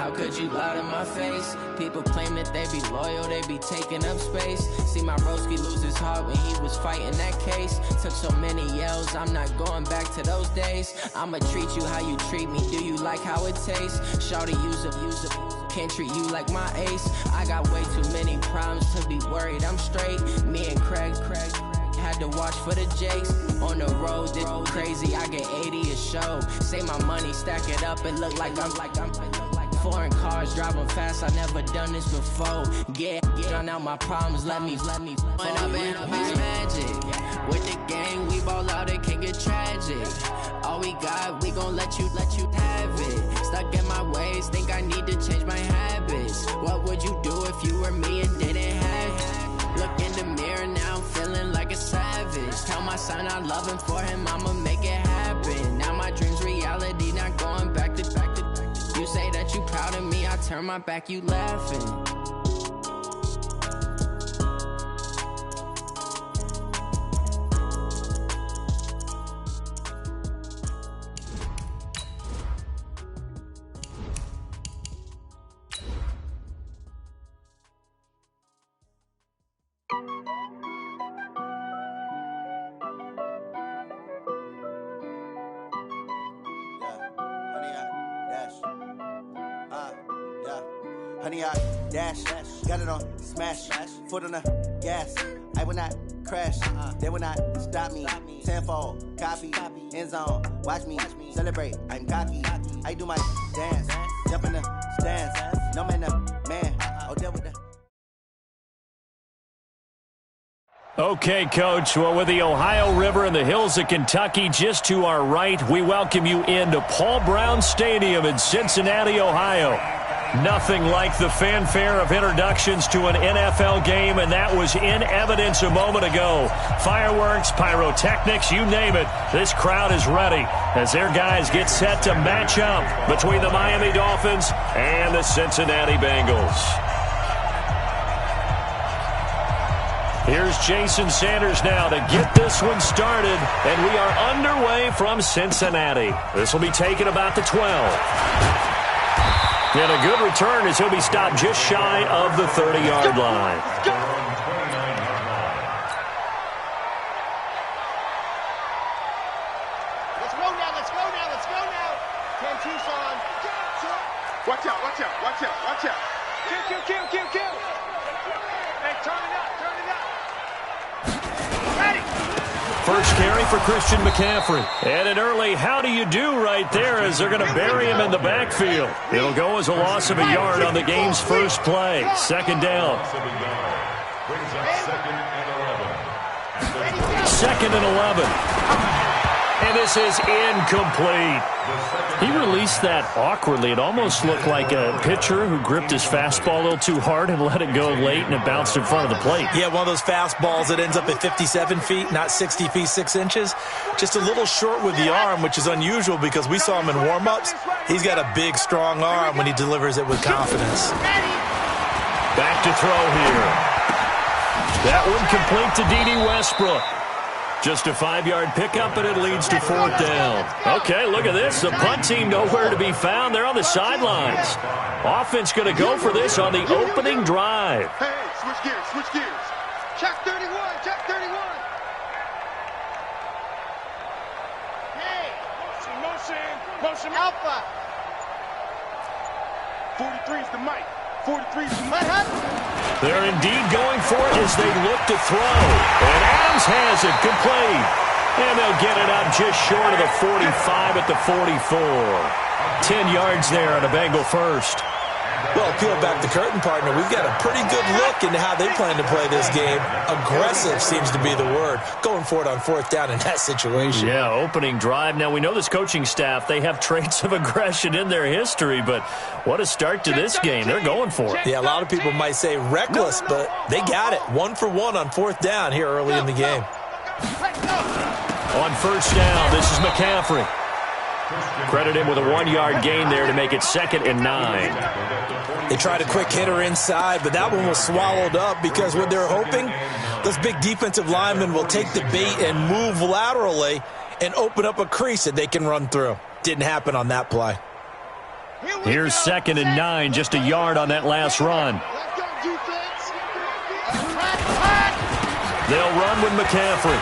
How could you lie to my face? People claim that they be loyal, they be taking up space. See my broski lose his heart when he was fighting that case. Took so many yells, I'm not going back to those days. I'ma treat you how you treat me, do you like how it tastes? Shawty, use a can't treat you like my ace. I got way too many problems to be worried, I'm straight. Me and Craig had to watch for the Jakes. On the road, this crazy, I get 80 a show. Say my money, stack it up, it look like I'm foreign cars, driving fast, I never done this before. Get on out my problems, let me when I've been magic. With the gang, we ball out, it can get tragic. All we got, we gon' let you have it. Stuck in my ways, think I need to change my habits. What would you do if you were me and didn't have it? Look in the mirror now, I'm feeling like a savage. Tell my son I love him, for him I'ma make it happen. Now my dream's reality, not going back to. You say that you proud of me, I turn my back, you laughing. Honey, I dash, got it on smash, foot on the gas. I will not crash, they will not stop me. Tenfold, copy, end zone, watch me celebrate. I'm cocky, I do my dance, jump in the stands. No man, man, oh, deal with the. Okay, Coach. Well, with the Ohio River and the hills of Kentucky just to our right, we welcome you into Paul Brown Stadium in Cincinnati, Ohio. Nothing like the fanfare of introductions to an NFL game, and that was in evidence a moment ago. Fireworks, pyrotechnics, you name it. This crowd is ready as their guys get set to match up between the Miami Dolphins and the Cincinnati Bengals. Here's Jason Sanders now to get this one started, and we are underway from Cincinnati. This will be taken about the 12. And a good return as he'll be stopped just shy of the 30-yard line. Let's go now, let's go now, let's go now. 10 Tucson. Watch out, watch out, watch out, watch out. Kill. Hey, turn it up. Ready. First carry for Christian McCaffrey. And an early how do you do right there as they're going to bury him in the backfield. It'll go as a loss of a yard on the game's first play. Second down. Second and 11. And this is incomplete. He released that awkwardly. It almost looked like a pitcher who gripped his fastball a little too hard and let it go late, and it bounced in front of the plate. Yeah, one of those fastballs that ends up at 57 feet, not 60 feet, 6 inches. Just a little short with the arm, which is unusual because we saw him in warm-ups. He's got a big, strong arm when he delivers it with confidence. Back to throw here. That one complete to D.D. Westbrook. Just a 5-yard pickup, and it leads to fourth down. Okay, look at this. The punt team nowhere to be found. They're on the sidelines. Offense going to go for this on the opening drive. Hey, switch gears. Check 31. Hey, motion alpha. 43's the mic. 43's the mic. They're indeed going for it as they look to throw. And Adams has it complete. And they'll get it up just short of the 45 at the 44. 10 yards there on a Bengal first. Well, peel back the curtain, partner. We've got a pretty good look into how they plan to play this game. Aggressive seems to be the word. Going for it on fourth down in that situation. Yeah, opening drive. Now, we know this coaching staff, they have traits of aggression in their history, but what a start to this game. They're going for it. Yeah, a lot of people might say reckless, but they got it. 1 for 1 on fourth down here early in the game. On first down, this is McCaffrey. Credit him with a 1-yard gain there to make it 2nd and 9. They tried a quick hitter inside, but that one was swallowed up because what they're hoping, those big defensive linemen will take the bait and move laterally and open up a crease that they can run through. Didn't happen on that play. Here's 2nd and 9, just a yard on that last run. They'll run with McCaffrey.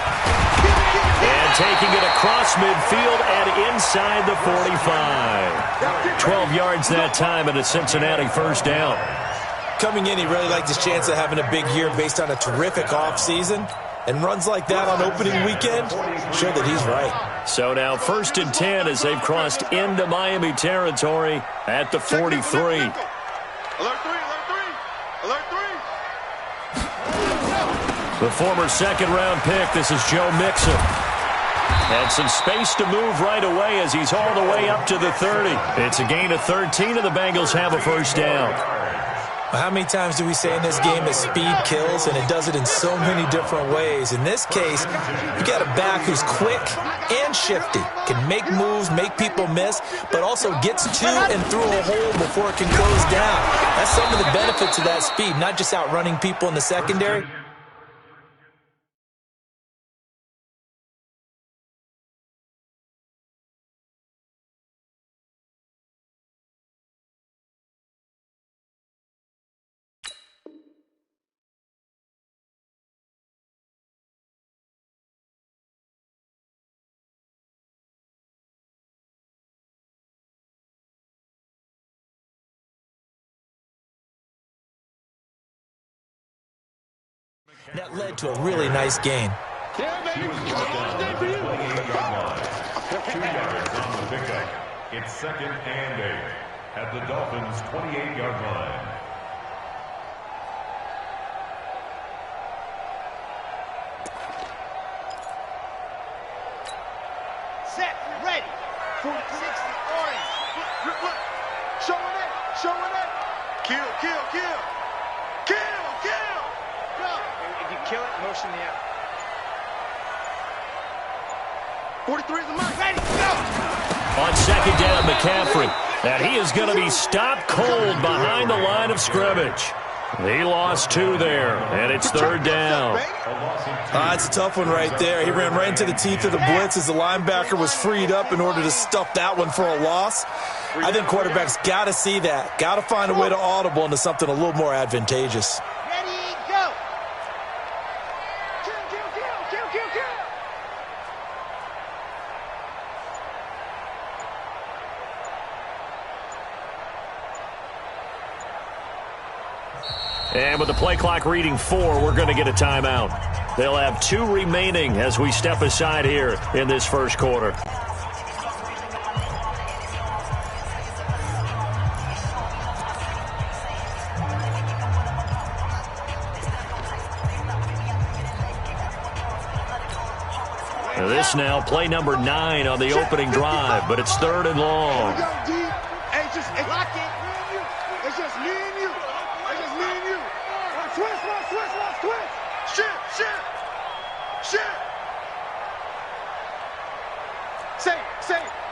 And taking it across midfield and inside the 45. 12 yards that time and a Cincinnati first down. Coming in, he really liked his chance of having a big year based on a terrific offseason. And runs like that on opening weekend show that he's right. So now 1st and 10 as they've crossed into Miami territory at the 43. Alert 3, alert 3, alert 3. The former 2nd-round pick, this is Joe Mixon. And some space to move right away as he's all the way up to the 30. It's a gain of 13, and the Bengals have a first down. How many times do we say in this game that speed kills, and it does it in so many different ways? In this case, you got a back who's quick and shifty, can make moves, make people miss, but also gets to and through a hole before it can close down. That's some of the benefits of that speed, not just outrunning people in the secondary. That led to a really nice gain. Yeah, baby. Come on, for you. 2 yards on the pickup. It's 2nd and 8 at the Dolphins' 28-yard line. Set, ready. 60, orange. Look. Showing it. Kill. Go. If you kill it, motion the out. 43 is the mark. Ready, go. On 2nd down, McCaffrey. And he is going to be stopped cold behind the line of scrimmage. He lost 2 there, and it's 3rd down. It's a tough one right there. He ran right into the teeth of the blitz as the linebacker was freed up in order to stuff that one for a loss. I think quarterbacks got to see that. Got to find a way to audible into something a little more advantageous. Ready, go. Kill. And with the play clock reading 4, we're going to get a timeout. They'll have 2 remaining as we step aside here in this first quarter. This now, play number 9 on the opening drive, but it's 3rd and long. It's just me and you. Twist. Shit.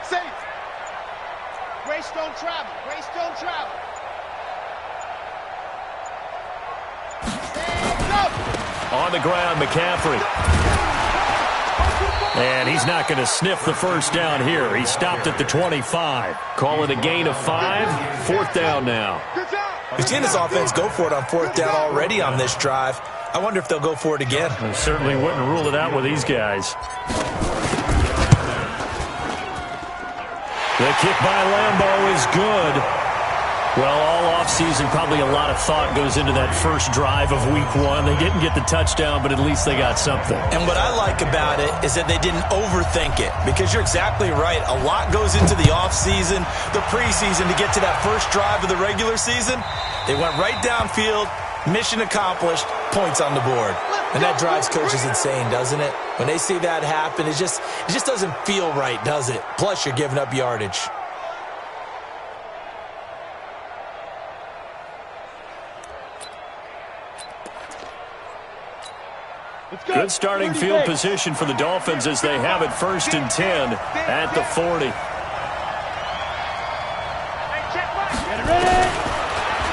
Safe. Grace don't travel. Go. On the ground, McCaffrey. And he's not going to sniff the first down here. He stopped at the 25. Call it a gain of 5. 4th down now. We've seen this offense go for it on 4th down already on this drive. I wonder if they'll go for it again. I certainly wouldn't rule it out with these guys. The kick by Lambeau is good. Well, all offseason, probably a lot of thought goes into that first drive of week 1. They didn't get the touchdown, but at least they got something. And what I like about it is that they didn't overthink it, because you're exactly right. A lot goes into the offseason, the preseason to get to that first drive of the regular season. They went right downfield, mission accomplished, points on the board. And that drives coaches insane, doesn't it? When they see that happen, it just doesn't feel right, does it? Plus, you're giving up yardage. Good starting field position for the Dolphins as they have it 1st and 10 at the 40.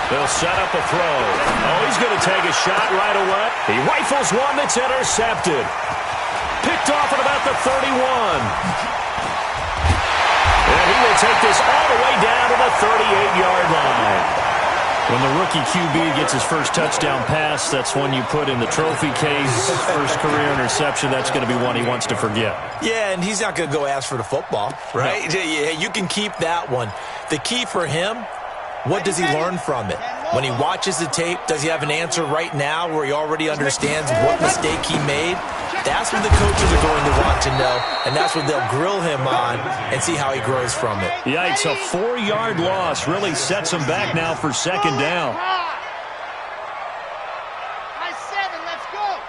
They'll set up a throw. Oh, he's going to take a shot right away. He rifles one that's intercepted. Picked off at about the 31. And he will take this all the way down to the 38-yard line. When the rookie QB gets his first touchdown pass, that's one you put in the trophy case. First career interception, that's going to be one he wants to forget. Yeah, and he's not going to go ask for the football, right? No. Yeah, you can keep that one. The key for him, what does he learn from it? When he watches the tape, does he have an answer right now where he already understands what mistake he made? That's what the coaches are going to want to know, and that's what they'll grill him on and see how he grows from it. Yikes, a 4-yard loss really sets him back now for second down. High 7, let's go.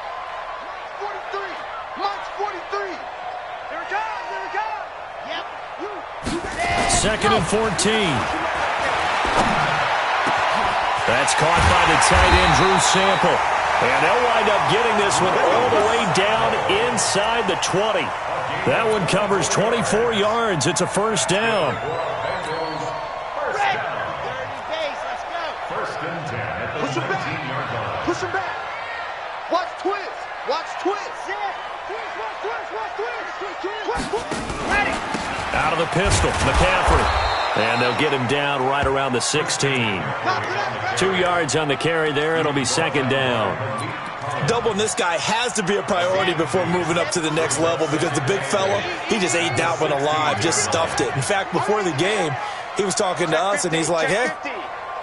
March 43. Here it comes, Yep. Second and 14. That's caught by the tight end, Drew Sample. And they'll wind up getting this one all the way down inside the 20. That one covers 24 yards. It's a first down. First and 10 at the 19-yard line. Push him back. Watch twist. Watch twist. Twist. Ready. Out of the pistol, McCaffrey. And they'll get him down right around the 16. 2 yards on the carry there. It'll be second down. Doubling this guy has to be a priority before moving up to the next level because the big fella, he just ate that one alive, just stuffed it. In fact, before the game, he was talking to us, and he's like, hey,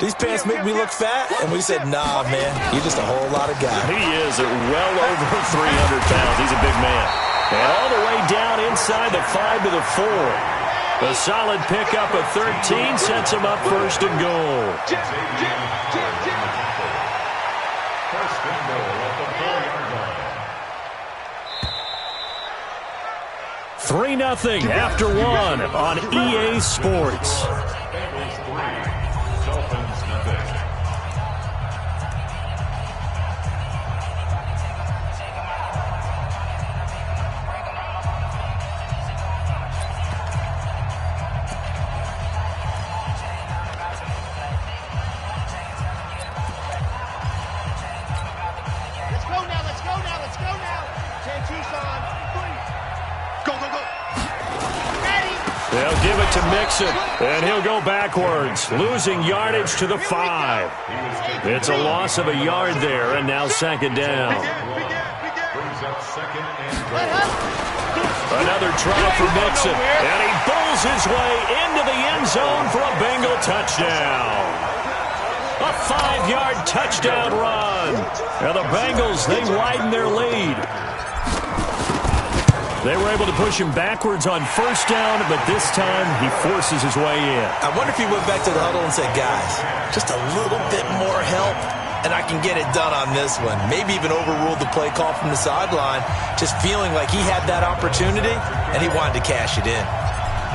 these pants make me look fat? And we said, nah, man, you're just a whole lot of guy. He is at well over 300 pounds. He's a big man. And all the way down inside the 5 to the 4. A solid pickup of 13 sets him up first and goal. First and goal at the 4-yard line. 3-0 after one on EA Sports. Bengals 3, Dolphins nothing. Let's go now. 10 Tucson. 3. Go. Ready. They'll give it to Mixon, and he'll go backwards, losing yardage to the 5. It's a loss of a yard there, and now second down. Brings up second and goal. Another try for Mixon, and he bowls his way into the end zone for a Bengal touchdown. A 5-yard touchdown run. And the Bengals, they widen their lead. They were able to push him backwards on first down, but this time he forces his way in. I wonder if he went back to the huddle and said, guys, just a little bit more help, and I can get it done on this one. Maybe even overruled the play call from the sideline, just feeling like he had that opportunity, and he wanted to cash it in.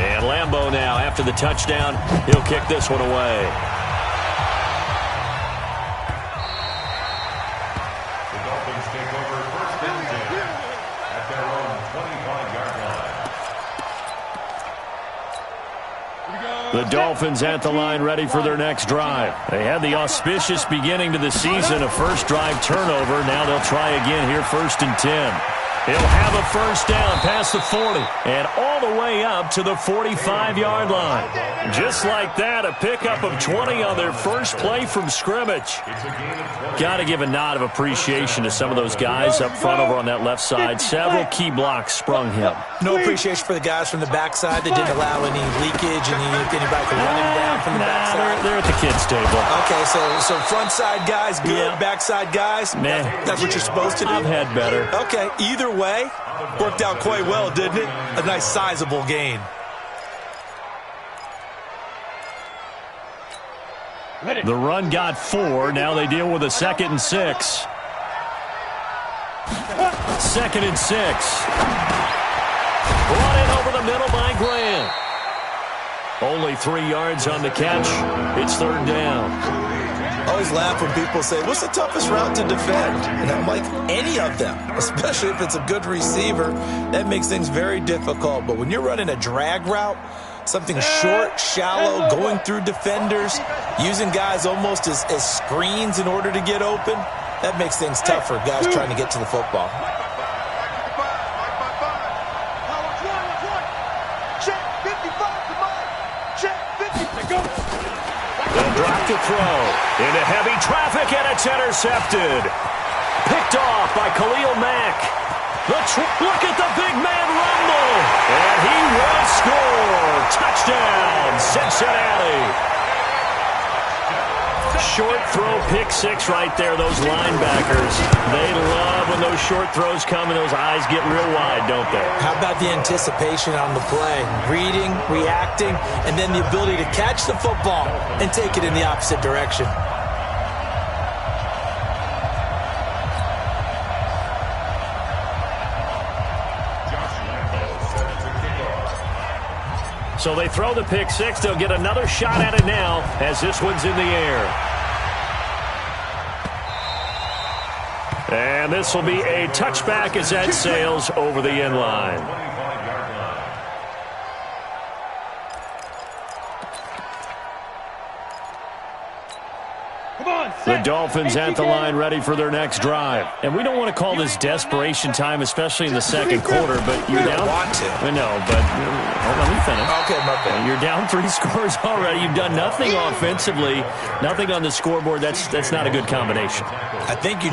And Lambeau now, after the touchdown, he'll kick this one away. The Dolphins take over first and 10 at their own 25-yard line. The Dolphins at the line, ready for their next drive. They had the auspicious beginning to the season, a first drive turnover. Now they'll try again here, first and 10. He'll have a first down past the 40 and all the way up to the 45-yard line. Just like that, a pickup of 20 on their first play from scrimmage. Got to give a nod of appreciation to some of those guys up front over on that left side. Several key blocks sprung him. No appreciation for the guys from the backside that didn't allow any leakage and anybody could run him down from the backside. They're at the kids' table. Okay, so front side guys good, Yeah. backside guys, Man, that's what you're supposed to do. I've had better. Okay, either way, worked out quite well, didn't it? A nice sizable gain. The run got 4. Now they deal with a 2nd and 6. 2nd and 6. Brought in over the middle by Grant. Only 3 yards on the catch. It's third down. I always laugh when people say, what's the toughest route to defend? And I'm like, any of them, especially if it's a good receiver. That makes things very difficult. But when you're running a drag route, something short, shallow, going through defenders, using guys almost as screens in order to get open, that makes things tough for guys trying to get to the football. Check 55 to mine. drop to throw. Into heavy traffic, and it's intercepted. Picked off by Khalil Mack. Look at the big man rumble. And he will score. Touchdown, Cincinnati. Short throw, pick six right there, those linebackers. They love when those short throws come and those eyes get real wide, don't they? How about the anticipation on the play? Reading, reacting, and then the ability to catch the football and take it in the opposite direction. So they throw the pick six. They'll get another shot at it now as this one's in the air. And this will be a touchback as that sails over the end line. The Dolphins at the line ready for their next drive. And we don't want to call this desperation time, especially in the second quarter, but you're down. Want to. I know, but let me finish. Okay, my bad. You're down 3 scores already. You've done nothing offensively, nothing on the scoreboard. That's not a good combination. I think you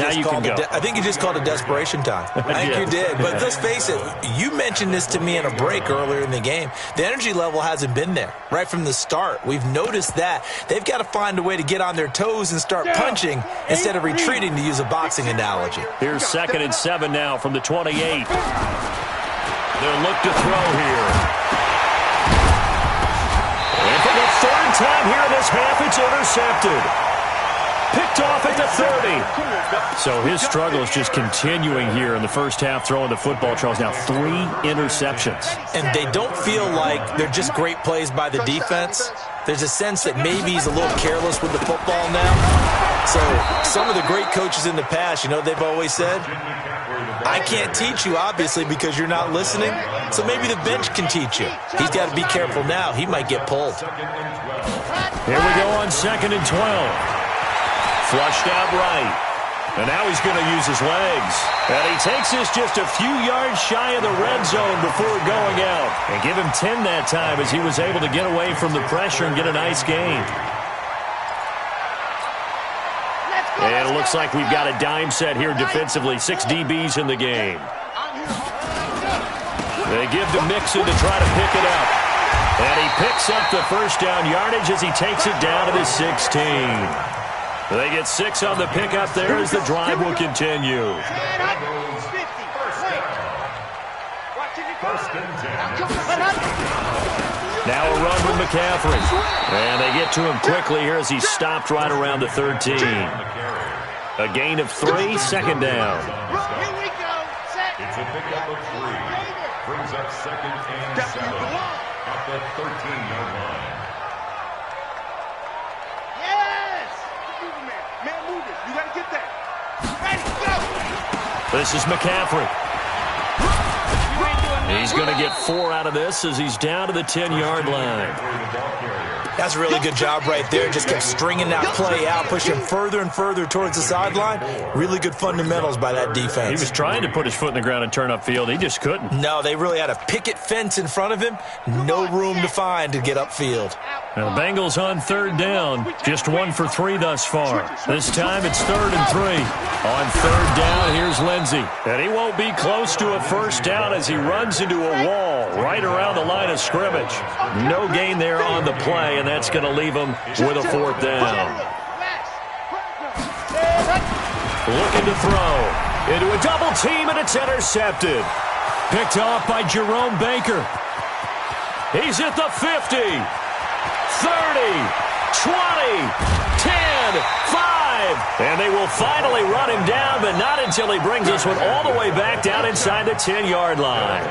just called it desperation time. I think you did. But let's face it, you mentioned this to me in a break earlier in the game. The energy level hasn't been there right from the start. We've noticed that. They've got to find a way to get on their toes and start punching instead of retreating, to use a boxing analogy. Here's 2nd and 7 now from the 28. They'll look to throw here. And for the 3rd time here in this half, it's intercepted. Picked off at the 30. So his struggle is just continuing here in the first half, throwing the football. Charles, now 3 interceptions. And they don't feel like they're just great plays by the defense. There's a sense that maybe he's a little careless with the football now. So some of the great coaches in the past, they've always said, I can't teach you, obviously, because you're not listening. So maybe the bench can teach you. He's got to be careful now. He might get pulled. Here we go on 2nd and 12. Flushed out right. And now he's going to use his legs. And he takes this just a few yards shy of the red zone before going out. And give him 10 that time as he was able to get away from the pressure and get a nice gain. And it looks like we've got a dime set here defensively. 6 DBs in the game. They give to Mixon to try to pick it up. And he picks up the first down yardage as he takes it down to the 16. They get 6 on the pickup there as the drive will continue. Now a run with McCaffrey. And they get to him quickly here as he's stopped right around the 13. A gain of 3, 2nd down. It's a pickup of 3. Brings up 2nd and 7 at the 13-yard line. This is McCaffrey. He's going to get 4 out of this as he's down to the 10-yard line. That's a really good job right there. Just kept stringing that play out, pushing further and further towards the sideline. Really good fundamentals by that defense. He was trying to put his foot in the ground and turn upfield. He just couldn't. No, they really had a picket fence in front of him. No room to find to get upfield. Now the Bengals on 3rd down. Just 1 for 3 thus far. This time it's 3rd and 3. On 3rd down, here's Lindsey. And he won't be close to a first down as he runs into a wall right around the line of scrimmage. No gain there on the play, and that's going to leave him with a 4th down. Looking to throw. Into a double team, and it's intercepted. Picked off by Jerome Baker. He's at the 50. 30, 20, 10, 5. And they will finally run him down, but not until he brings this one all the way back down inside the 10-yard line.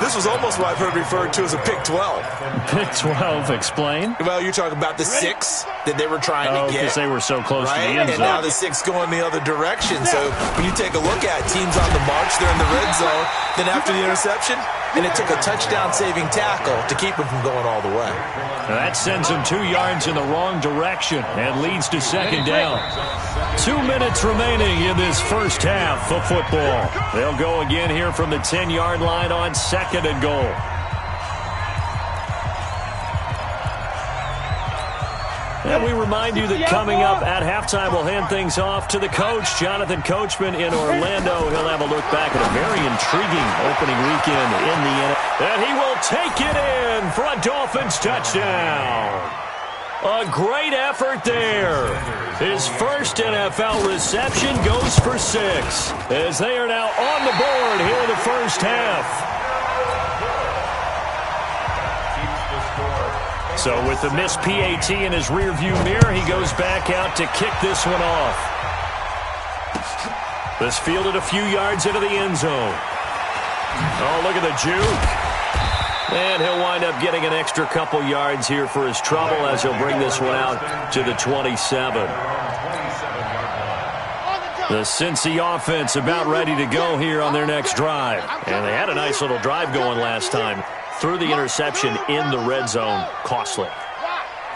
This was almost what I've heard referred to as a pick 12. Pick 12, explain. Well, you're talking about the 6 that they were trying to get. Because they were so close to the end zone. And now the 6 going the other direction. So when you take a look at teams on the march, they're in the red zone. Then after the interception, and it took a touchdown-saving tackle to keep him from going all the way. Now that sends him 2 yards in the wrong direction and leads to 2nd down. 2 minutes remaining in this first half of football. They'll go again here from the 10-yard line on 2nd and goal. And we remind you that coming up at halftime, we'll hand things off to the coach, Jonathan Coachman in Orlando. He'll have a look back at a very intriguing opening weekend in the NFL. And he will take it in for a Dolphins touchdown. A great effort there. His first NFL reception goes for 6 as they are now on the board here in the first half. So with the missed PAT in his rearview mirror, he goes back out to kick this one off. This fielded a few yards into the end zone. Oh, look at the juke. And he'll wind up getting an extra couple yards here for his trouble as he'll bring this one out to the 27. The Cincy offense about ready to go here on their next drive. And they had a nice little drive going last time. Threw the interception in the red zone. Costly.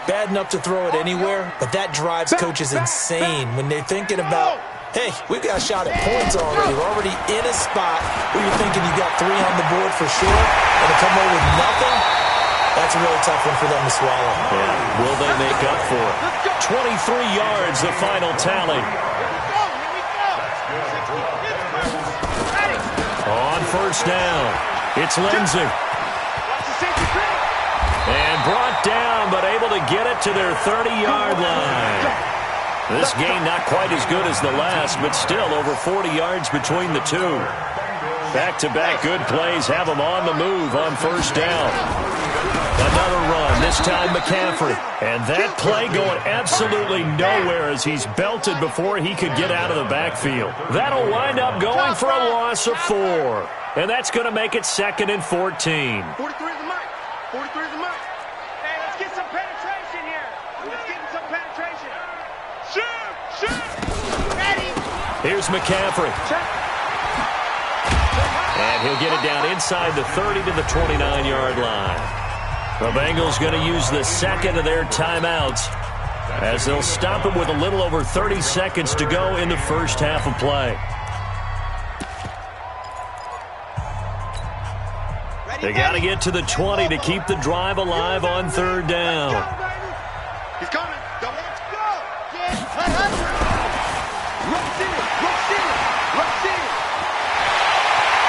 Bad enough to throw it anywhere, but that drives coaches insane when they're thinking about, hey, we've got a shot at points already. We're already in a spot where you're thinking you got 3 on the board for sure, and to come away with nothing, that's a really tough one for them to swallow. Yeah. Will they make up for it? 23 yards, the final tally. On first down, it's Lindsay. And brought down, but able to get it to their 30-yard line. This game not quite as good as the last, but still over 40 yards between the two. Back-to-back good plays have them on the move on first down. Another run, this time McCaffrey. And that play going absolutely nowhere as he's belted before he could get out of the backfield. That'll wind up going for a loss of 4. And that's going to make it 2nd and 14. 43 is the mark. 43 is the mark. Hey, let's get some penetration here. Let's get some penetration. Shoot! Ready. Here's McCaffrey. And he'll get it down inside the 30 to the 29-yard line. The Bengals going to use the second of their timeouts as they'll stop him with a little over 30 seconds to go in the first half of play. They got to get to the 20 to keep the drive alive on third down. He's coming. Let's go.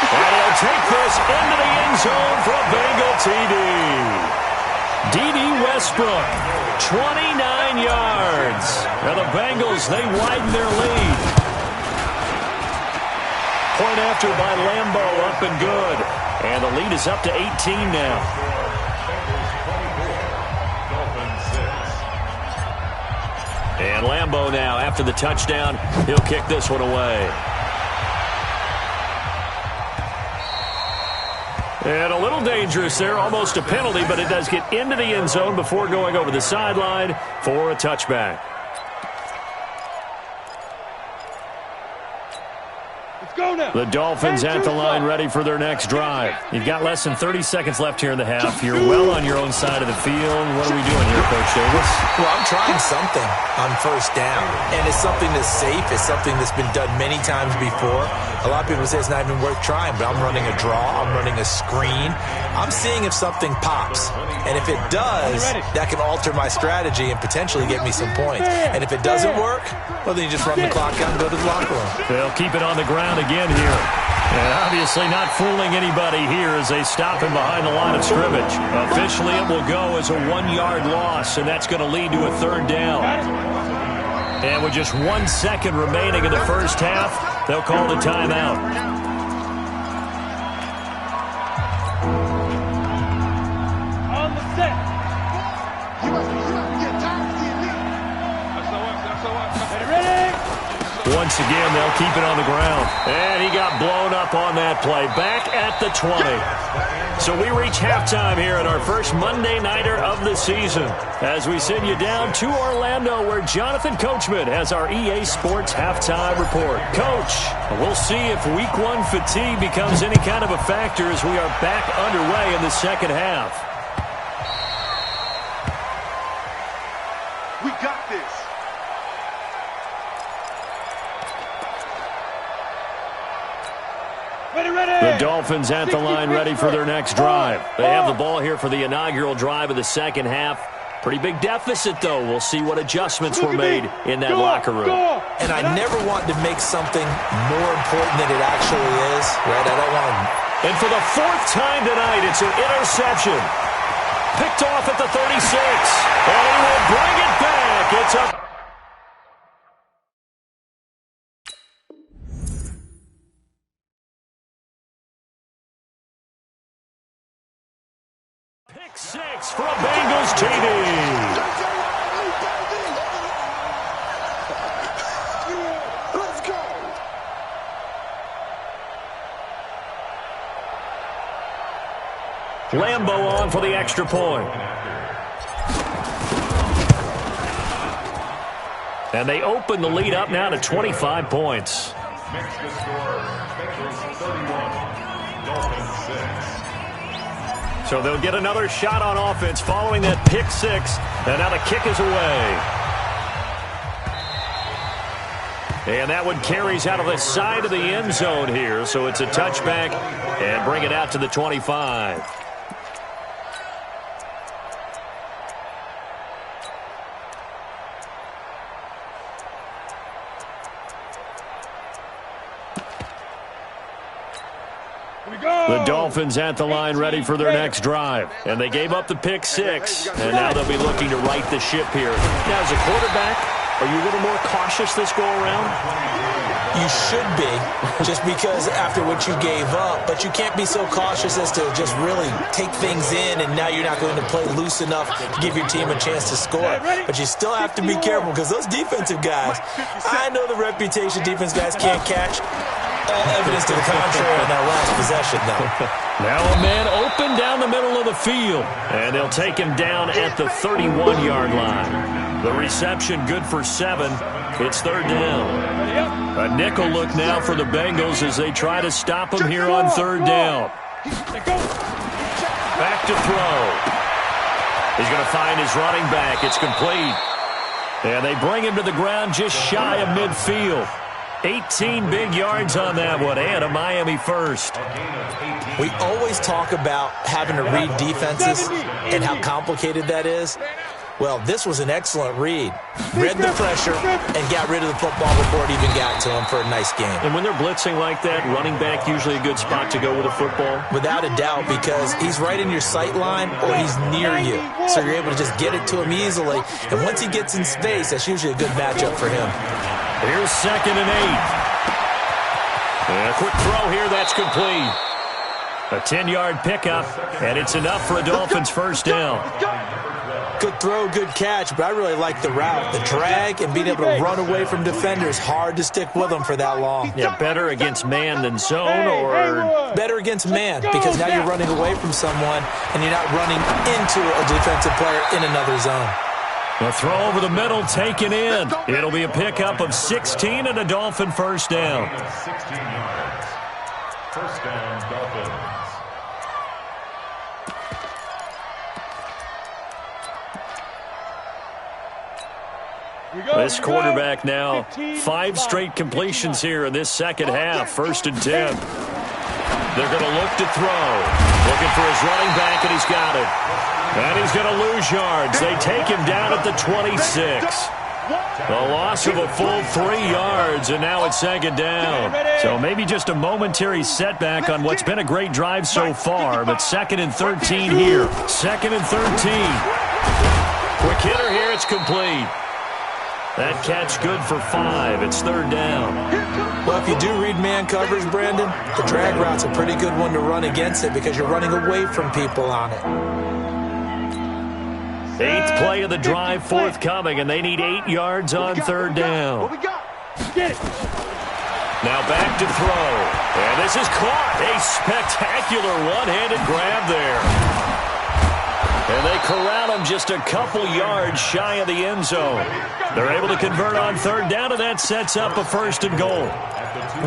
And he'll take this into the end zone for a Bengal TD. D.D. Westbrook, 29 yards. Now the Bengals, they widen their lead. Point after by Lambo, up and good. And the lead is up to 18 now. And Lambo now, after the touchdown, he'll kick this one away. And a little dangerous there, almost a penalty, but it does get into the end zone before going over the sideline for a touchback. The Dolphins at the line ready for their next drive. You've got less than 30 seconds left here in the half. You're well on your own side of the field. What are we doing here, Coach Davis? Well, I'm trying something on first down, and it's something that's safe. It's something that's been done many times before. A lot of people say it's not even worth trying, but I'm running a draw. I'm running a screen. I'm seeing if something pops, and if it does, that can alter my strategy and potentially get me some points. And if it doesn't work, well, then you just run the clock out and go to the locker room. They'll keep it on the ground again here. And obviously not fooling anybody here as they stop him behind the line of scrimmage. Officially, it will go as a 1-yard loss, and that's going to lead to a third down. And with just 1 second remaining in the first half, they'll call the timeout. On the set. You must get time to the elite. That's the one. Ready? Once again, they'll keep it on the ground. And he got blown up on that play. Back at the 20. So we reach halftime here in our first Monday Nighter of the season as we send you down to Orlando where Jonathan Coachman has our EA Sports Halftime Report. Coach, we'll see if Week 1 fatigue becomes any kind of a factor as we are back underway in the second half. We got this. The Dolphins at the line ready for their next drive. They have the ball here for the inaugural drive of the second half. Pretty big deficit, though. We'll see what adjustments were made in that locker room. And I never want to make something more important than it actually is, right? I don't want to. And for the fourth time tonight, it's an interception. Picked off at the 36. And he will bring it back. It's up. Pick 6 for a Bengals TD. Let's go. Lambo on for the extra point. And they open the lead up now to 25 points. Makes the score. Bengals 31, Dolphins 6. So they'll get another shot on offense following that pick 6. And now the kick is away. And that one carries out of the side of the end zone here. So it's a touchback and bring it out to the 25. The Dolphins at the line ready for their next drive. And they gave up the pick 6. And now they'll be looking to right the ship here. Now, as a quarterback, are you a little more cautious this go-around? You should be, just because after what you gave up. But you can't be so cautious as to just really take things in, and now you're not going to play loose enough to give your team a chance to score. But you still have to be careful, because those defensive guys, I know the reputation defense guys can't catch. All evidence to the contrary in that last possession, though. Now a man open down the middle of the field. And they'll take him down at the 31-yard line. The reception good for 7. It's third down. A nickel look now for the Bengals as they try to stop him here on third down. Back to throw. He's going to find his running back. It's complete. And they bring him to the ground just shy of midfield. 18 big yards on that one, and a Miami first. We always talk about having to read defenses and how complicated that is. Well, this was an excellent read. Read the pressure and got rid of the football before it even got to him for a nice game. And when they're blitzing like that, running back usually a good spot to go with a football? Without a doubt, because he's right in your sight line or he's near you. So you're able to just get it to him easily. And once he gets in space, that's usually a good matchup for him. Here's 2nd and 8. And a quick throw here, that's complete. A 10-yard pickup, and it's enough for a Dolphins first down. Good throw, good catch, but I really like the route. The drag and being able to run away from defenders, hard to stick with them for that long. Yeah, better against man than zone, or? Better against man, because now you're running away from someone, and you're not running into a defensive player in another zone. A throw over the middle, taken in. It'll be a pickup of 16 and a Dolphin first down. 16 yards. First down, Dolphins. This quarterback now, 5 straight completions here in this second half. 1st and 10. They're going to look to throw. Looking for his running back, and he's got it. And he's going to lose yards. They take him down at the 26. The loss of a full 3 yards, and now it's 2nd down. So maybe just a momentary setback on what's been a great drive so far, but 2nd and 13 here. 2nd and 13. Quick hitter here, it's complete. That catch good for 5. It's 3rd down. Well, if you do read man coverage, Brandon, the drag route's a pretty good one to run against it because you're running away from people on it. 8th play of the drive forthcoming, and they need 8 yards on 3rd down. Now back to throw. And this is caught. A spectacular one-handed grab there. And they corral him just a couple yards shy of the end zone. They're able to convert on 3rd down, and that sets up a 1st and goal.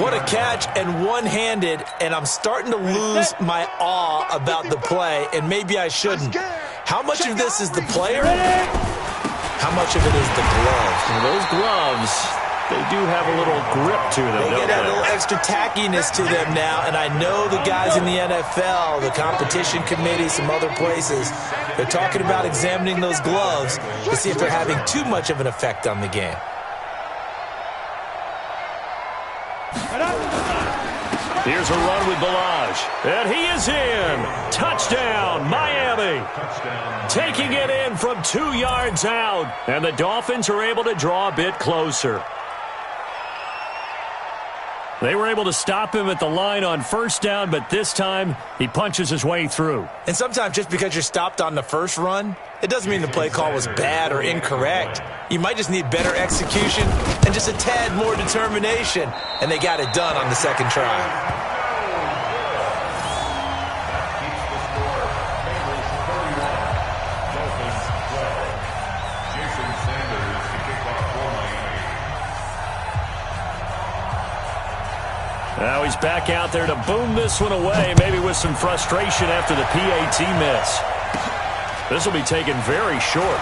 What a catch, and one-handed, and I'm starting to lose my awe about the play, and maybe I shouldn't. How much of this is the player? How much of it is the glove? And those gloves, they do have a little grip to them, They get a little extra tackiness to them now, and I know the guys in the NFL, the competition committee, some other places, they're talking about examining those gloves to see if they're having too much of an effect on the game. Here's a run with Balaj, and he is in. Touchdown, Miami. Taking it in from 2 yards out, and the Dolphins are able to draw a bit closer. They were able to stop him at the line on first down, but this time he punches his way through. And sometimes just because you're stopped on the first run, it doesn't mean the play call was bad or incorrect. You might just need better execution and just a tad more determination, and they got it done on the second try. Now he's back out there to boom this one away, maybe with some frustration after the PAT miss. This will be taken very short.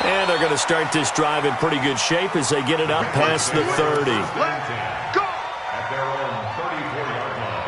And they're going to start this drive in pretty good shape as they get it up past the 30. Go! At their own 34-yard line.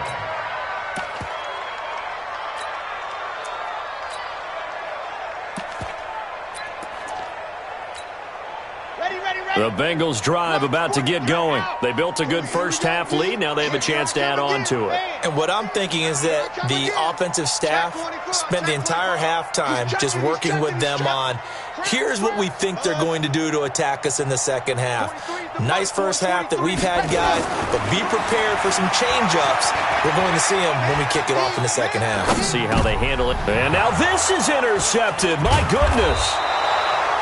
The Bengals drive about to get going. They built a good first-half lead. Now they have a chance to add on to it. And what I'm thinking is that the offensive staff spent the entire halftime just working with them on, here's what we think they're going to do to attack us in the second half. Nice first half that we've had, guys, but be prepared for some change-ups. We're going to see them when we kick it off in the second half. See how they handle it. And now this is intercepted. My goodness.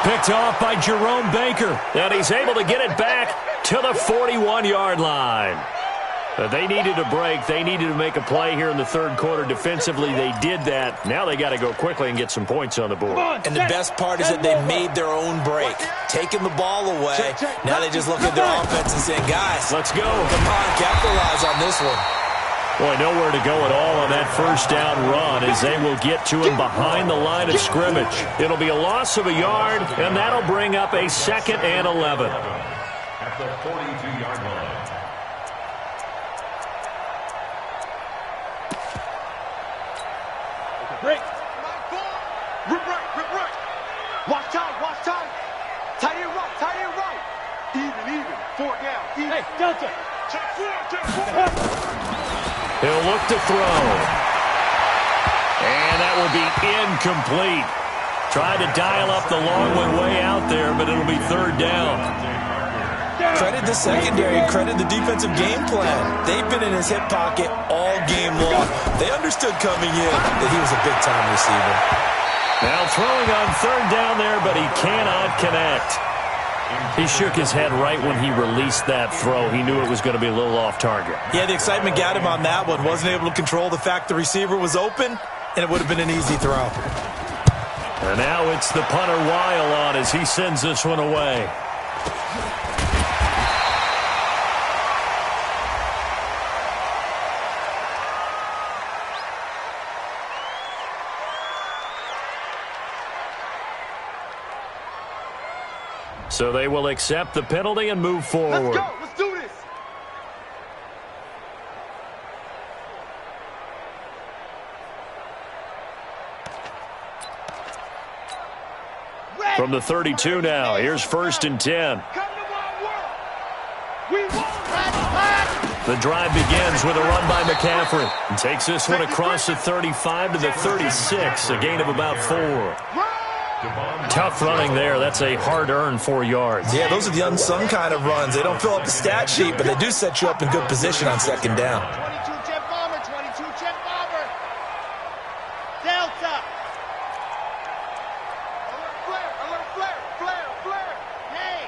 Picked off by Jerome Baker. And he's able to get it back to the 41-yard line. They needed a break. They needed to make a play here in the third quarter. Defensively, they did that. Now they got to go quickly and get some points on the board. And the best part is that they made their own break, taking the ball away. Now they just look at their offense and saying, guys, let's go. Come on, capitalize on this one. Boy, nowhere to go at all on that first down run as they will get to him behind the line of scrimmage. It'll be a loss of a yard, and that'll bring up a 2nd and 11. At the 42-yard line. Break. Rip right. Watch time. Tight end right. Even. 4 down. Even. Hey, Delta. Check 4. He'll look to throw. And that will be incomplete. Tried to dial up the long one way out there, but it'll be 3rd down. Credit the secondary, credit the defensive game plan. They've been in his hip pocket all game long. They understood coming in that he was a big-time receiver. Now throwing on 3rd down there, but he cannot connect. He shook his head right when he released that throw. He knew it was going to be a little off target. Yeah, the excitement got him on that one. Wasn't able to control the fact the receiver was open, and it would have been an easy throw. And now it's the punter Weil on as he sends this one away. So they will accept the penalty and move forward. Let's go. Let's do this. From the 32 now, here's 1st and 10. The drive begins with a run by McCaffrey. And takes this one across the 35 to the 36, a gain of about 4. Tough running there. That's a hard-earned 4 yards. Yeah, those are the unsung kind of runs. They don't fill up the stat sheet, but they do set you up in good position on 2nd down. 22 jet bomber. Delta. Flare. Hey.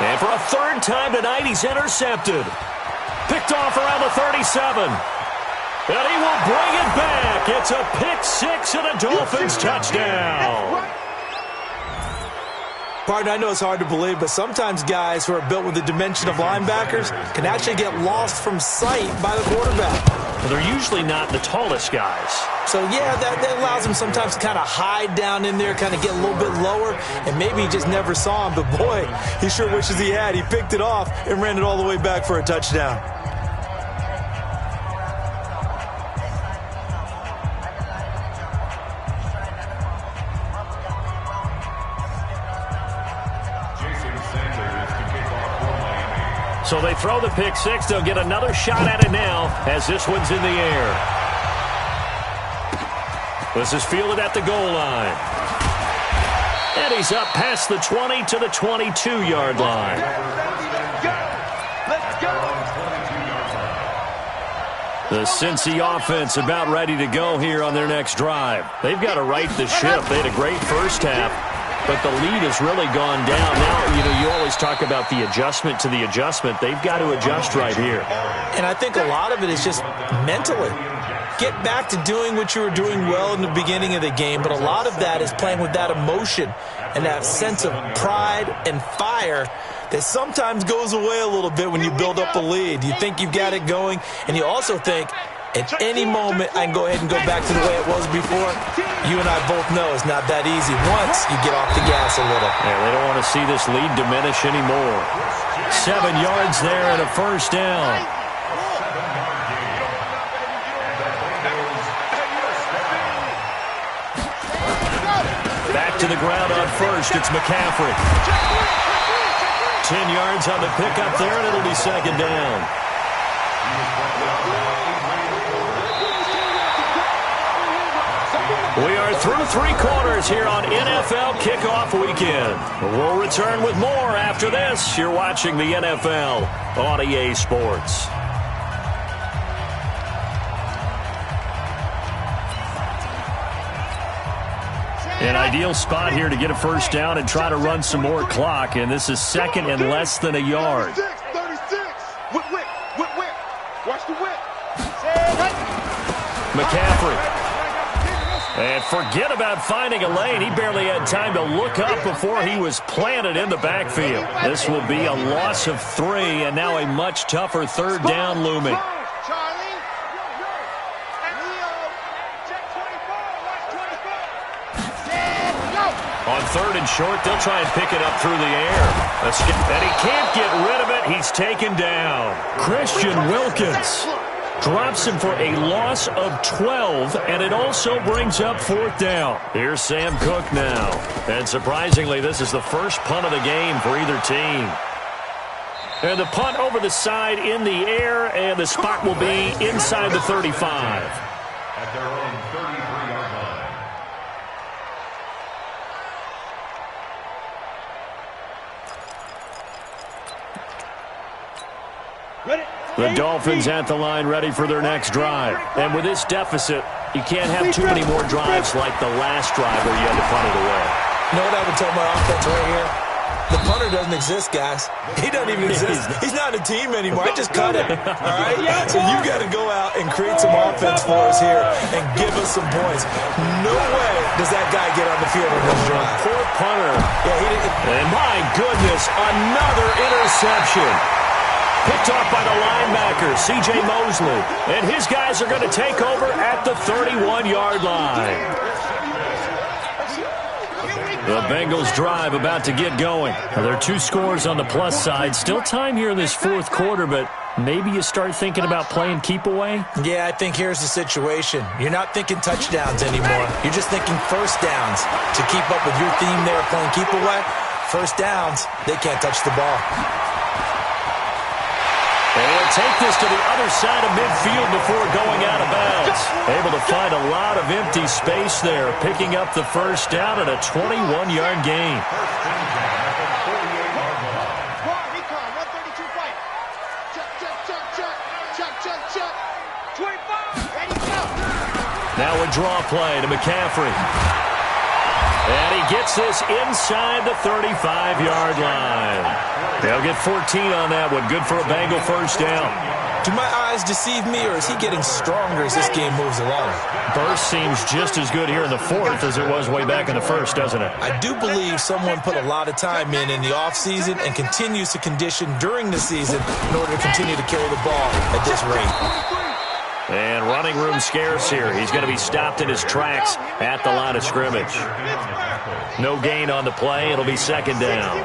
And for a 3rd time tonight, he's intercepted. Picked off around the 37. And he will bring it back. It's a pick 6 and a Dolphins touchdown. Partner, I know it's hard to believe, but sometimes guys who are built with the dimension of linebackers can actually get lost from sight by the quarterback. Well, they're usually not the tallest guys. So, yeah, that allows him sometimes to kind of hide down in there, kind of get a little bit lower, and maybe he just never saw him. But, boy, he sure wishes he had. He picked it off and ran it all the way back for a touchdown. So they throw the pick six. They'll get another shot at it now as this one's in the air. This is fielded at the goal line. And he's up past the 20 to the 22-yard line. The Cincy offense about ready to go here on their next drive. They've got to right the ship. They had a great first half, but the lead has really gone down. Now, you always talk about the adjustment to the adjustment. They've got to adjust right here. And I think a lot of it is just mentally. Get back to doing what you were doing well in the beginning of the game, but a lot of that is playing with that emotion and that sense of pride and fire that sometimes goes away a little bit when you build up a lead. You think you've got it going, and you also think, at any moment, I can go ahead and go back to the way it was before. You and I both know it's not that easy once you get off the gas a little. Yeah, they don't want to see this lead diminish anymore. 7 yards there and a first down. Back to the ground on first. It's McCaffrey. 10 yards on the pickup there, and it'll be second down. We are through 3 quarters here on NFL Kickoff Weekend. We'll return with more after this. You're watching the NFL on EA Sports. An ideal spot here to get a first down and try to run some more clock, and this is second and less than a yard. 36. Whip. Watch the whip. McCaffrey. And forget about finding a lane. He barely had time to look up before he was planted in the backfield. This will be a loss of 3, and now a much tougher third down looming. On third and short, they'll try and pick it up through the air. And he can't get rid of it. He's taken down. Christian Wilkins drops him for a loss of 12, and it also brings up fourth down. Here's Sam Cook now. And surprisingly, this is the first punt of the game for either team. And the punt over the side in the air, and the spot will be inside the 35. At their own 33-yard line. Ready? The Dolphins at the line ready for their next drive. And with this deficit, you can't have too many more drives like the last drive where you had to punt it away. You know what I would tell my offense right here? The punter doesn't exist, guys. He doesn't even exist. He's not a team anymore. I just cut it. All right? So you got to go out and create some offense for us here and give us some points. No way does that guy get on the field on this drive. Poor punter. And my goodness, another interception. Picked off by the linebacker, C.J. Mosley. And his guys are going to take over at the 31-yard line. The Bengals drive about to get going. There are 2 scores on the plus side. Still time here in this fourth quarter, but maybe you start thinking about playing keep away? Yeah, I think here's the situation. You're not thinking touchdowns anymore. You're just thinking first downs. To keep up with your theme there, playing keep away, first downs, they can't touch the ball. And he'll take this to the other side of midfield before going out of bounds. Able to find a lot of empty space there, picking up the first down at a 21-yard gain. Now a draw play to McCaffrey. And he gets this inside the 35-yard line. They'll get 14 on that one. Good for a Bengal first down. Do my eyes deceive me, or is he getting stronger as this game moves along? Burst seems just as good here in the fourth as it was way back in the first, doesn't it? I do believe someone put a lot of time in the offseason and continues to condition during the season in order to continue to carry the ball at this rate. And running room scarce here. He's going to be stopped in his tracks at the line of scrimmage. No gain on the play. It'll be second down.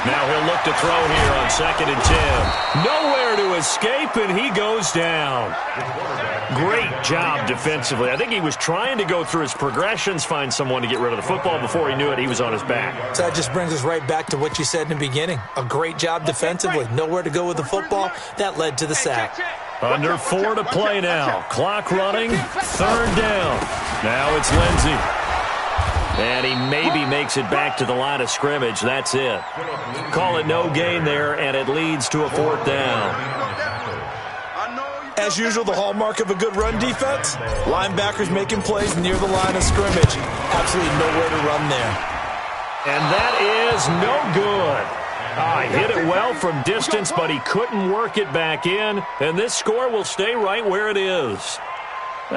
Now he'll look to throw here on 2nd and 10. Nowhere to escape, and he goes down. Great job defensively. I think he was trying to go through his progressions, find someone to get rid of the football. Before he knew it, he was on his back. So that just brings us right back to what you said in the beginning. A great job defensively. Nowhere to go with the football. That led to the sack. Under 4 to play now. Clock running. 3rd down. Now it's Lindsey. And he maybe makes it back to the line of scrimmage. That's it. Call it no gain there, and it leads to a 4th down. As usual, the hallmark of a good run defense, linebackers making plays near the line of scrimmage. Absolutely nowhere to run there. And that is no good. Hit it well from distance, but he couldn't work it back in, and this score will stay right where it is.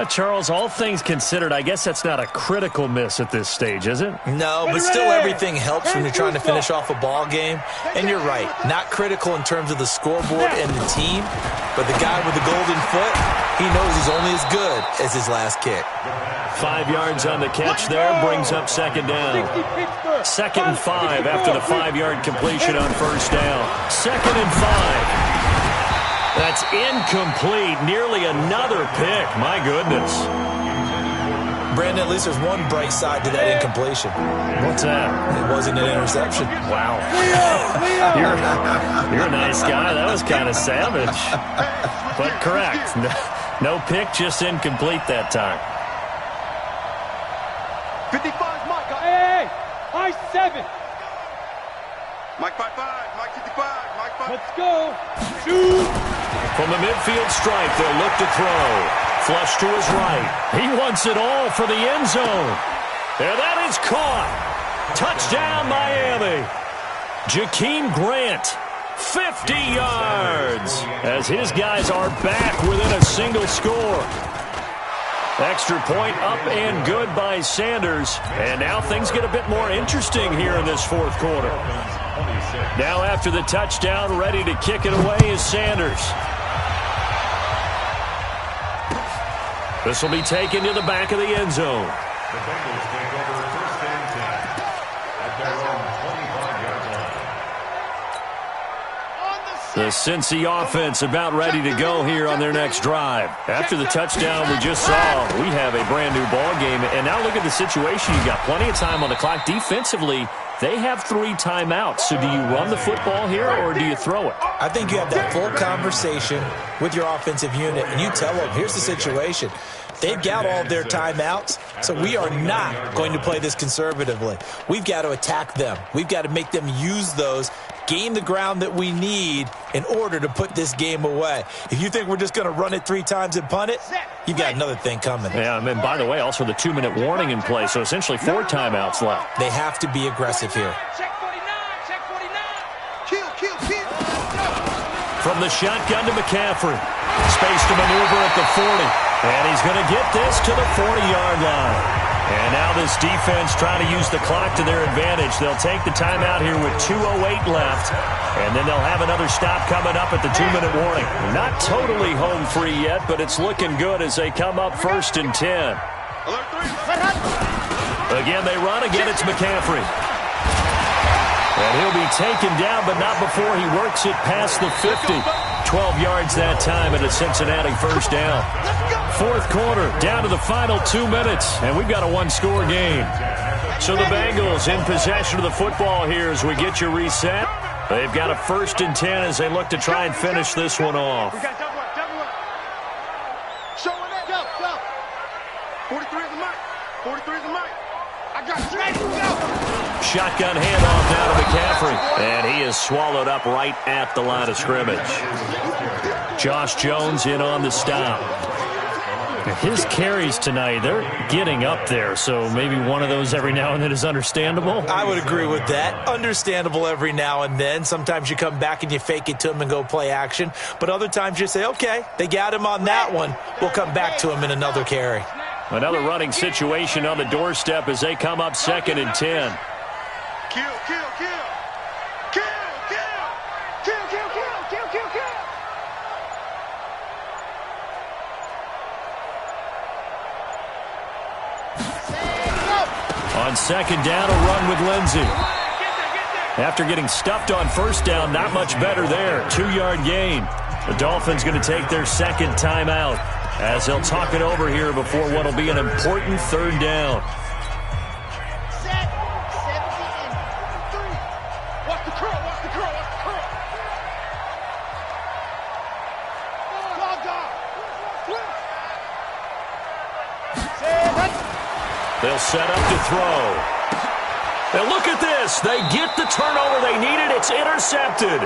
Charles, all things considered, I guess that's not a critical miss at this stage, is it? No, but still everything helps when you're trying to finish off a ball game. And you're right, not critical in terms of the scoreboard and the team, but the guy with the golden foot, he knows he's only as good as his last kick. 5 yards on the catch there, brings up 2nd down. 2nd and 5 after the 5-yard completion on 1st down. 2nd and 5. That's incomplete. Nearly another pick. My goodness. Brandon, at least there's one bright side to that incompletion. What's that? It wasn't an interception. Wow. You're a nice guy. That was kind of savage. But correct. No pick, just incomplete that time. 55, Mike. Hey, Mike 7. Mike 55, Mike 55, Mike 5. Let's go. Shoot. From the midfield stripe, they'll look to throw. Flush to his right. He wants it all for the end zone. And that is caught. Touchdown, Miami. Jakeem Grant, 50 yards, as his guys are back within a single score. Extra point up and good by Sanders. And now things get a bit more interesting here in this 4th quarter. Now after the touchdown, ready to kick it away is Sanders. This will be taken to the back of the end zone. The Bengals take over 1st and 10 at their own 25-yard line. The Cincy offense about ready to go here on their next drive. After the touchdown we just saw, we have a brand new ball game. And now look at the situation. You've got plenty of time on the clock. Defensively, they have 3 timeouts. So do you run the football here or do you throw it? I think you have that full conversation with your offensive unit, and you tell them, here's the situation. They've got all their timeouts, so we are not going to play this conservatively. We've got to attack them. We've got to make them use those, gain the ground that we need in order to put this game away. If you think we're just going to run it 3 times and punt it, you've got another thing coming. Yeah, and by the way, also the 2-minute warning in play, so essentially 4 timeouts left. They have to be aggressive here. Check 49, check 49. Kill. From the shotgun to McCaffrey. Space to maneuver at the 40. And he's going to get this to the 40-yard line. And now this defense trying to use the clock to their advantage. They'll take the timeout here with 2:08 left. And then they'll have another stop coming up at the 2-minute warning. Not totally home free yet, but it's looking good as they come up 1st and 10. Again, they run. Again, it's McCaffrey. And he'll be taken down, but not before he works it past the 50. 12 yards that time, and a Cincinnati 1st down. 4th quarter, down to the final 2 minutes, and we've got a 1-score game. So the Bengals in possession of the football here as we get you reset. They've got a 1st and 10 as they look to try and finish this one off. We got double up. Show it up, go. 43 is the mic. 43 is the mic. I got you. Go. Shotgun handoff now to McCaffrey. And he is swallowed up right at the line of scrimmage. Josh Jones in on the stop. His carries tonight, they're getting up there, so maybe one of those every now and then is understandable. I would agree with that. Understandable every now and then. Sometimes you come back and you fake it to him and go play action. But other times you say, okay, they got him on that one. We'll come back to him in another carry. Another running situation on the doorstep as they come up 2nd and 10. Kill. On second down, a run with Lindsey. After getting stuffed on first down, not much better there. 2-yard gain. The Dolphins going to take their second timeout as they'll talk it over here before what will be an important third down. Set, 17-3. Watch the curl, watch the curl, watch the curl. They'll set up to throw. And look at this. They get the turnover they needed. It's intercepted.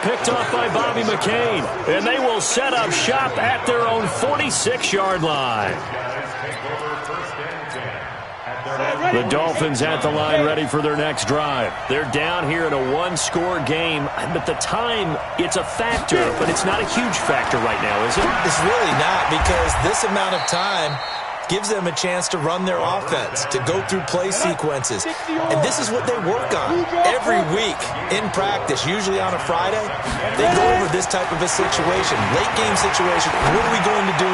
Picked off by Bobby McCain. And they will set up shop at their own 46-yard line. The Dolphins at the line ready for their next drive. They're down here in a one-score game. But the time, it's a factor. But it's not a huge factor right now, is it? It's really not, because this amount of time gives them a chance to run their offense, to go through play sequences. And this is what they work on every week in practice, usually on a Friday. They go over this type of a situation, late game situation. What are we going to do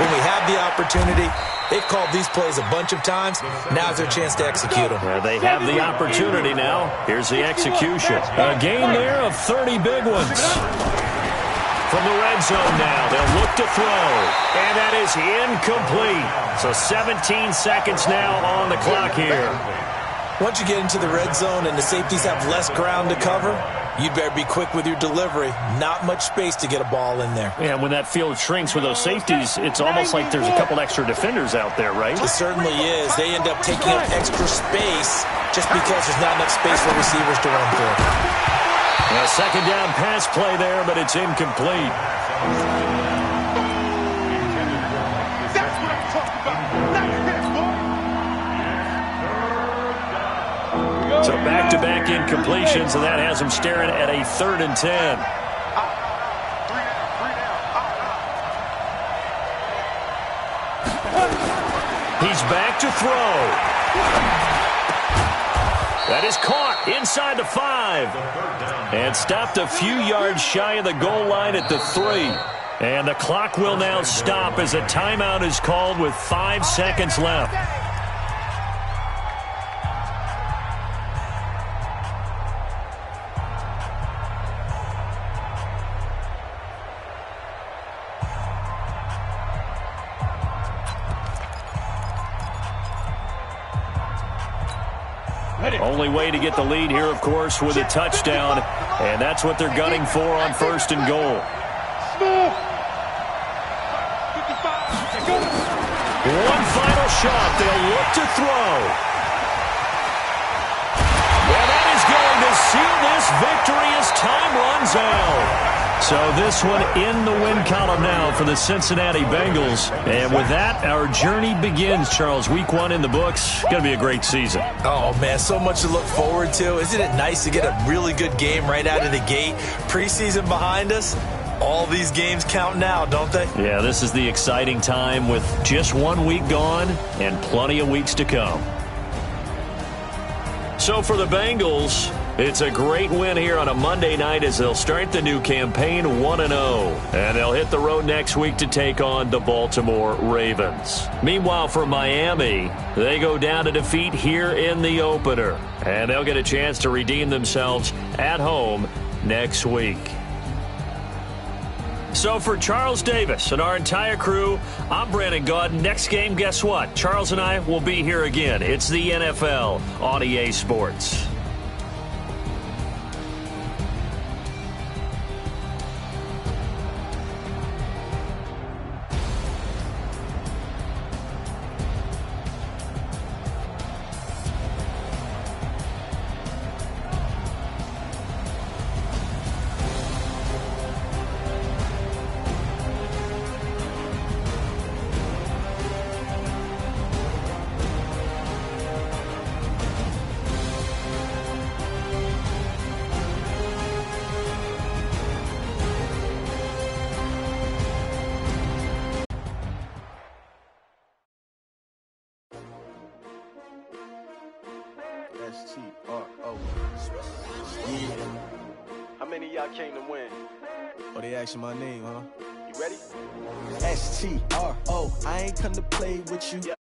when we have the opportunity? They've called these plays a bunch of times. Now's their chance to execute them. Yeah, they have the opportunity now. Here's the execution. A gain there of 30 big ones. From the red zone now, they'll look to throw. And that is incomplete. So 17 seconds now on the clock here. Once you get into the red zone and the safeties have less ground to cover, you'd better be quick with your delivery. Not much space to get a ball in there. Yeah, when that field shrinks with those safeties, it's almost like there's a couple extra defenders out there, right? It certainly is. They end up taking up extra space just because there's not enough space for receivers to run through. A second down pass play there, but it's incomplete. That's what I'm talking about. Nice hit, boy. So back-to-back incompletions, and that has them staring at a 3rd and 10. He's back to throw. That is caught inside the 5. And stopped a few yards shy of the goal line at the 3. And the clock will now stop as a timeout is called with 5 seconds left. Only way to get the lead here, of course, with a touchdown. And that's what they're gunning for on 1st and goal. One final shot. They'll look to throw. Well, that is going to seal this victory as time runs out. So this one in the win column now for the Cincinnati Bengals. And with that, our journey begins, Charles. Week 1 in the books. Going to be a great season. Oh, man, so much to look forward to. Isn't it nice to get a really good game right out of the gate? Preseason behind us. All these games count now, don't they? Yeah, this is the exciting time with just 1 week gone and plenty of weeks to come. So for the Bengals, it's a great win here on a Monday night as they'll start the new campaign 1-0. And they'll hit the road next week to take on the Baltimore Ravens. Meanwhile, for Miami, they go down to defeat here in the opener. And they'll get a chance to redeem themselves at home next week. So for Charles Davis and our entire crew, I'm Brandon Gaud. Next game, guess what? Charles and I will be here again. It's the NFL on EA Sports. S-T-R-O. Yeah. How many of y'all came to win? Oh, they asking my name, huh? You ready? S-T-R-O. I ain't come to play with you.